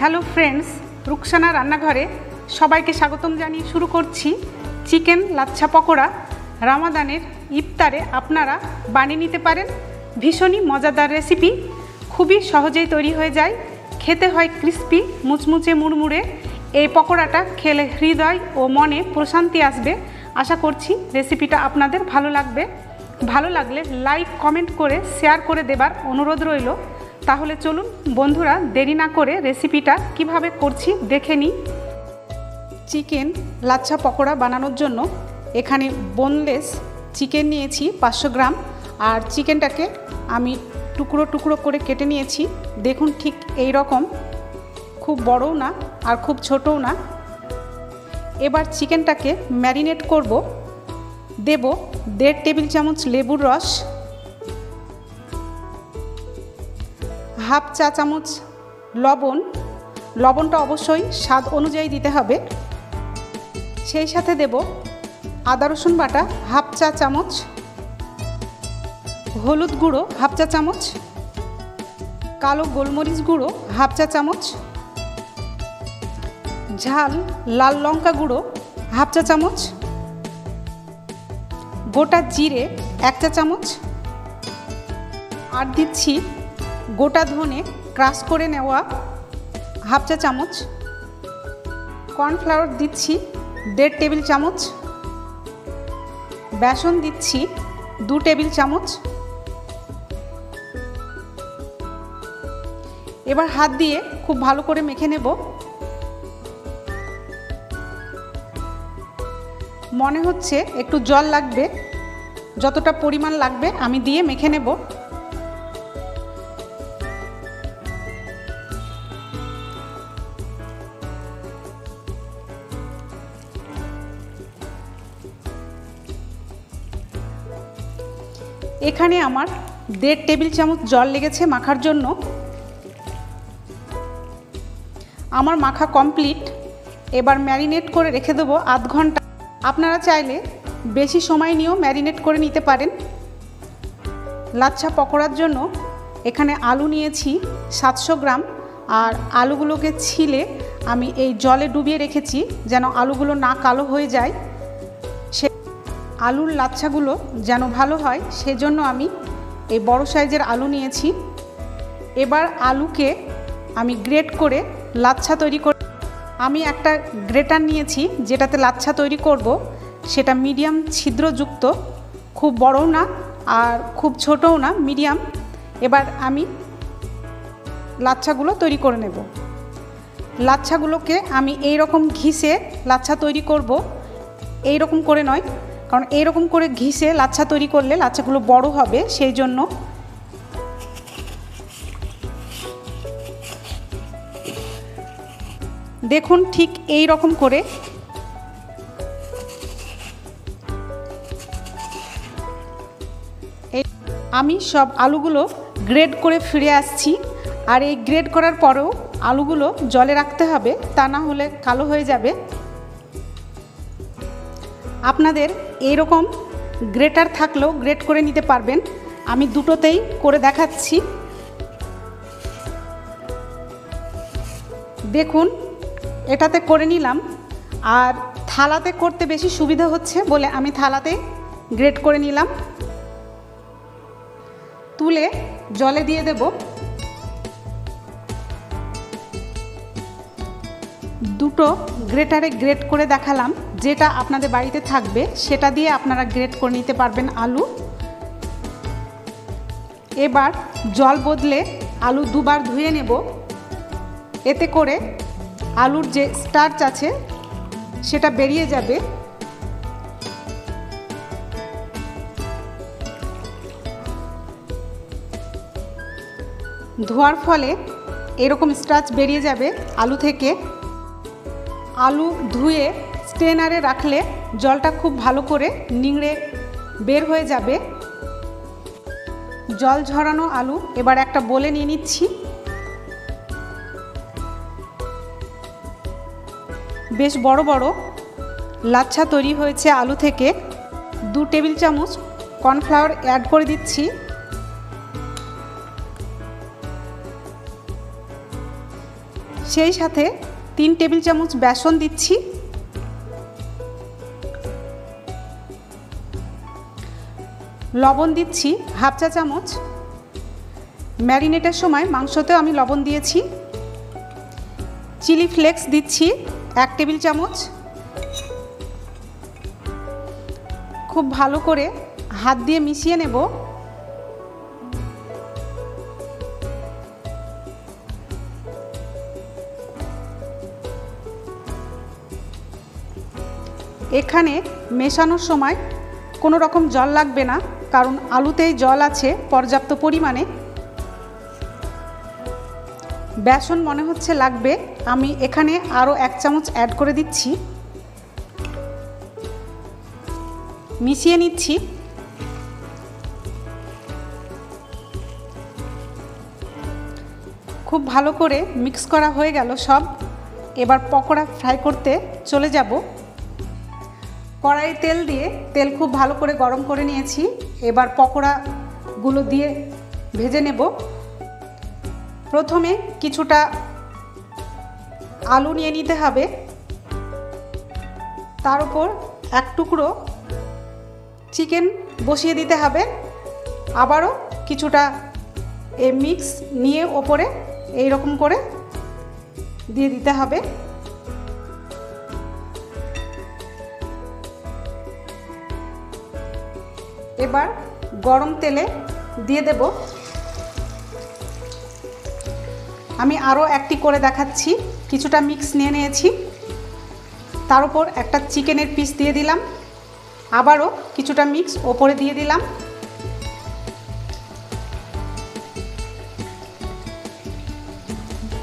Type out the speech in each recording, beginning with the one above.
Hello friends, Rukhsana রান্নাঘরে সবাইকে স্বাগতম জানিয়ে শুরু করছি চিকেন লাচ্ছা পকোড়া। রামাদানের ইফতারে আপনারা বানিয়ে নিতে পারেন। ভীষণই মজাদার রেসিপি, খুবই সহজেই তৈরি হয়ে যায়, খেতে হয় ক্রিস্পি মুচমুচে মুড়মুড়ে। এই পকোড়াটা খেলে হৃদয় ও মনে প্রশান্তি আসবে। আশা করছি রেসিপিটা আপনাদের ভালো লাগবে। ভালো লাগলে লাইক কমেন্ট করে শেয়ার করে দেবার অনুরোধ রইল। তাহলে চলুন বন্ধুরা, দেরি না করে রেসিপিটা কিভাবে করছি দেখে নিই। চিকেন লাচ্ছা পকোড়া বানানোর জন্য এখানে বোনলেস চিকেন নিয়েছি 500 গ্রাম। আর চিকেনটাকে আমি টুকরো টুকরো করে কেটে নিয়েছি। দেখুন ঠিক এই রকম, খুব বড়ও না আর খুব ছোটও না। এবার চিকেনটাকে ম্যারিনেট করব। দেব 1.5 টেবিল চামচ লেবুর রস, হাফ চা চামচ লবণ। লবণটা অবশ্যই স্বাদ অনুযায়ী দিতে হবে। সেই সাথে দেব আদা রসুন বাটা হাফ চা চামচ, হলুদ গুঁড়ো হাফ চা চামচ, কালো গোলমরিচ গুঁড়ো হাফ চা চামচ, ঝাল লাল লঙ্কা গুঁড়ো হাফ চা চামচ, গোটা জিরে 1 চা চামচ, আর দিচ্ছি গোটা ধনে ক্রাশ করে নেওয়া হাফ চা চামচ, কর্নফ্লাওয়ার দিচ্ছি 1.5 টেবিল চামচ, বেসন দিচ্ছি 2 টেবিল চামচ। এবার হাত দিয়ে খুব ভালো করে মেখে নেব। মনে হচ্ছে একটু জল লাগবে, যতটা পরিমাণ লাগবে আমি দিয়ে মেখে নেব। এখানে আমার 1.5 টেবিল চামচ জল লেগেছে মাখার জন্য। আমার মাখা কমপ্লিট। এবার ম্যারিনেট করে রেখে দেবো আধ ঘন্টা। আপনারা চাইলে বেশি সময় নিয়েও ম্যারিনেট করে নিতে পারেন। লাচ্ছা পকোড়ার জন্য এখানে আলু নিয়েছি 700 গ্রাম। আর আলুগুলোকে ছিলে আমি এই জলে ডুবিয়ে রেখেছি যেন আলুগুলো না কালো হয়ে যায়। আলুর লাচ্ছাগুলো যেন ভালো হয় সেজন্য আমি এই বড় সাইজের আলু নিয়েছি। এবার আলুকে আমি গ্রেট করে লাচ্ছা তৈরি করে, আমি একটা গ্রেটার নিয়েছি যেটাতে লাচ্ছা তৈরি করব। সেটা মিডিয়াম ছিদ্রযুক্ত, খুব বড়ও না আর খুব ছোটও না, মিডিয়াম। এবার আমি লাচ্ছাগুলো তৈরি করে নেব। লাচ্ছাগুলোকে আমি এই রকম ঘিসে লাচ্ছা তৈরি করব, এই রকম করে নয়, কারণ এইরকম করে ঘিসে লাচ্ছা তৈরি করলে লাচ্ছাগুলো বড় হবে, সেই জন্য। দেখুন ঠিক এই রকম করে আমি সব আলুগুলো গ্রেড করে ফিরে আসছি। আর এই গ্রেড করার পরেও আলুগুলো জলে রাখতে হবে, তা না হলে কালো হয়ে যাবে। আপনাদের এইরকম গ্রেটার থাকলেও গ্রেট করে নিতে পারবেন। আমি দুটোতেই করে দেখাচ্ছি। দেখুন এটাতে করে নিলাম। আর থালাতে করতে বেশি সুবিধা হচ্ছে বলে আমি থালাতে গ্রেট করে নিলাম। তুলে জলে দিয়ে দেব। দুটো গ্রেটারে গ্রেট করে দেখালাম, যেটা আপনাদের বাড়িতে থাকবে সেটা দিয়ে আপনারা গ্রেট করে নিতে পারবেন আলু। এবার জল বদলে আলু দুবার ধুয়ে নেব। এতে করে আলুর যে স্টার্চ আছে সেটা বেরিয়ে যাবে। ধোয়ার ফলে এরকম স্টার্চ বেরিয়ে যাবে আলু থেকে। আলু ধুয়ে স্ট্রেনারে রাখলে জলটা খুব ভালো করে নিংড়ে বের হয়ে যাবে। জল ঝরানো আলু এবার একটা বোলে নিয়ে নিচ্ছি। বেশ বড় বড় লাচ্ছা তৈরি হয়েছে আলু থেকে। 2 টেবিল চামচ কর্নফ্লাওয়ার অ্যাড করে দিচ্ছি। সেই সাথে 3 টেবিল চামচ বেসন দিচ্ছি। লবণ দিচ্ছি হাফ চা চামচ। ম্যারিনেটের সময় মাংসতেও আমি লবণ দিয়েছি। চিলি ফ্লেক্স দিচ্ছি 1 টেবিল চামচ। খুব ভালো করে হাত দিয়ে মিশিয়ে নেব। এখানে মেশানোর সময় কোনো রকম জল লাগবে না, কারণ আলুতেই জল আছে পর্যাপ্ত পরিমাণে। বেসন মনে হচ্ছে লাগবে, আমি এখানে আরও 1 চামচ অ্যাড করে দিচ্ছি। মিশিয়ে নিচ্ছি। খুব ভালো করে মিক্স করা হয়ে গেল সব। এবার পকোড়া ফ্রাই করতে চলে যাব। কড়াইয়ে তেল দিয়ে তেল খুব ভালো করে গরম করে নিয়েছি। এবার পকোড়াগুলো দিয়ে ভেজে নেব। প্রথমে কিছুটা আলু নিয়ে নিতে হবে, তার উপর 1 টুকরো চিকেন বসিয়ে দিতে হবে। আবারও কিছুটা মিক্স নিয়ে ওপরে এই রকম করে দিয়ে দিতে হবে। এবার গরম তেলে দিয়ে দেব। আমি আরও একটি করে দেখাচ্ছি। কিছুটা মিক্স নিয়ে নিয়েছি, তার উপর একটা চিকেনের পিস দিয়ে দিলাম। আবারও কিছুটা মিক্স ওপরে দিয়ে দিলাম।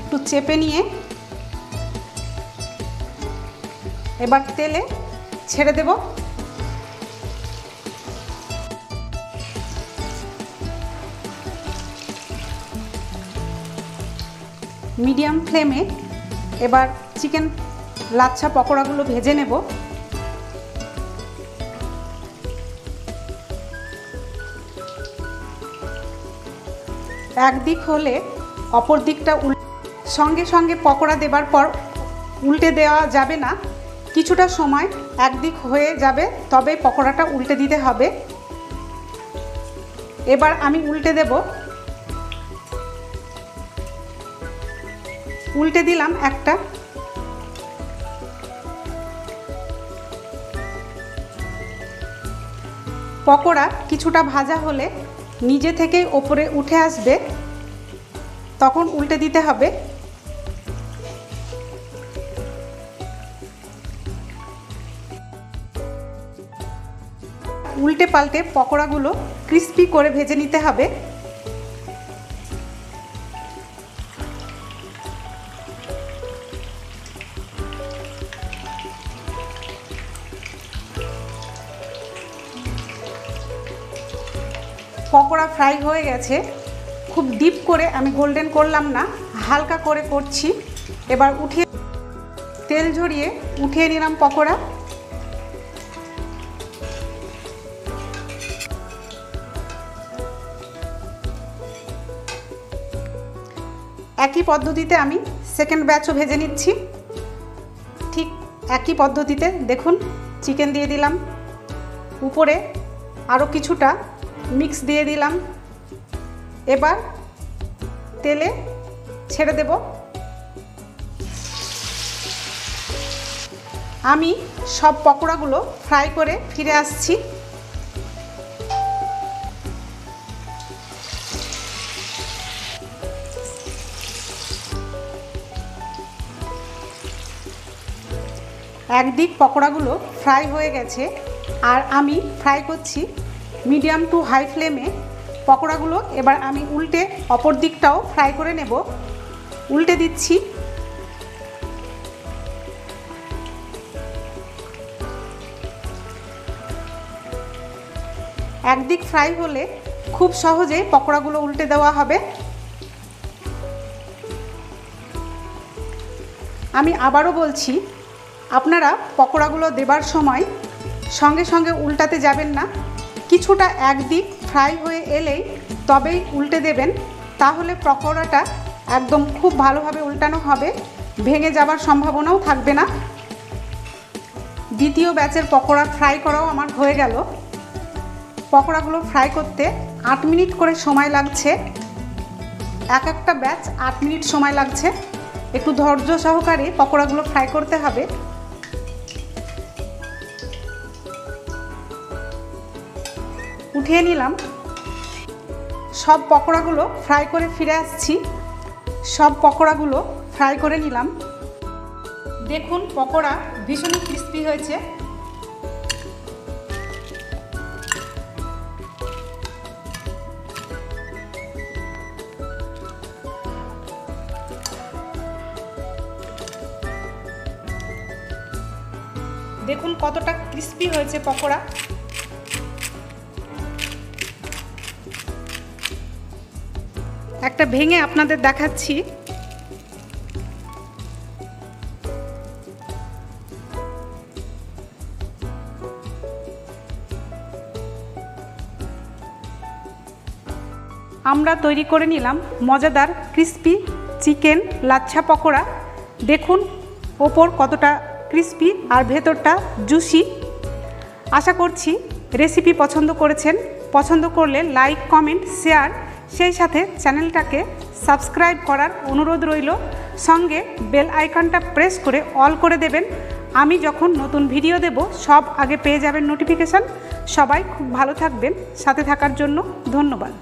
একটু চেপে নিয়ে এবার তেলে ছেড়ে দেব। মিডিয়াম ফ্লেমে এবার চিকেন লাচ্ছা পকোড়াগুলো ভেজে নেব। একদিক হলে অপর দিকটা সঙ্গে সঙ্গে পকোড়া দেবার পর উল্টে দেওয়া যাবে না। কিছুটা সময় একদিক হয়ে যাবে, তবে পকোড়াটা উল্টে দিতে হবে। এবার আমি উল্টে দেব। উল্টে দিলাম একটা। পকোড়া কিছুটা ভাজা হলে নিজে থেকেই ওপরে উঠে আসবে, তখন উল্টে দিতে হবে। উল্টে পাল্টে পকোড়াগুলো ক্রিস্পি করে ভেজে নিতে হবে। পকোড়া ফ্রাই হয়ে গেছে। খুব ডিপ করে আমি গোল্ডেন করলাম না, হালকা করে করছি। এবার উঠিয়ে তেল ঝরিয়ে উঠিয়ে নিলাম পকোড়া। একই পদ্ধতিতে আমি সেকেন্ড ব্যাচও ভেজে নিচ্ছি। ঠিক একই পদ্ধতিতে দেখুন, চিকেন দিয়ে দিলাম, উপরে আরও কিছুটা মিক্স দিয়ে দিলাম। এবার তেলে ছেড়ে দেব। আমি সব পকোড়াগুলো ফ্রাই করে ফিরে আসছি। একদিক পকোড়াগুলো ফ্রাই হয়ে গেছে, আর আমি ফ্রাই করছি মিডিয়াম টু হাই ফ্লেমে পকোড়াগুলো। এবার আমি উল্টে অপর দিকটাও ফ্রাই করে নেব। উল্টে দিচ্ছি। একদিক ফ্রাই হলে খুব সহজেই পকোড়াগুলো উল্টে দেওয়া হবে। আমি আবারও বলছি, আপনারা পকোড়াগুলো দেবার সময় সঙ্গে সঙ্গে উল্টাতে যাবেন না। কিছুটা একদিক ফ্রাই হয়ে এলেই তবেই উল্টে দেবেন, তাহলে পকোড়াটা একদম খুব ভালোভাবে উল্টানো হবে, ভেঙে যাবার সম্ভাবনাও থাকবে না। দ্বিতীয় ব্যাচের পকোড়া ফ্রাই করাও আমার হয়ে গেল। পকোড়াগুলো ফ্রাই করতে 8 মিনিট করে সময় লাগছে, এক একটা ব্যাচ 8 মিনিট সময় লাগছে। একটু ধৈর্য সহকারে পকোড়াগুলো ফ্রাই করতে হবে। উঠিয়ে নিলাম। সব পকোড়াগুলো ফ্রাই করে ফিরে আসছি। সব পকোড়াগুলো ফ্রাই করে নিলাম। দেখুন পকোড়া ভীষণই ক্রিস্পি হয়েছে। দেখুন কতটা ক্রিস্পি হয়েছে পকোড়া। একটা ভেঙে আপনাদের দেখাচ্ছি। আমরা তৈরি করে নিলাম মজাদার ক্রিস্পি চিকেন লাচ্ছা পকোড়া। দেখুন ওপর কতটা ক্রিস্পি আর ভেতরটা জুসি। আশা করছি রেসিপি পছন্দ করেছেন। পছন্দ করলে লাইক, কমেন্ট, শেয়ার, সেই সাথে চ্যানেলটাকে সাবস্ক্রাইব করার অনুরোধ রইল। সঙ্গে বেল আইকনটা প্রেস করে অল করে দেবেন। আমি যখন নতুন ভিডিও দেব সব আগে পেয়ে যাবেন নোটিফিকেশান। সবাই খুব ভালো থাকবেন। সাথে থাকার জন্য ধন্যবাদ।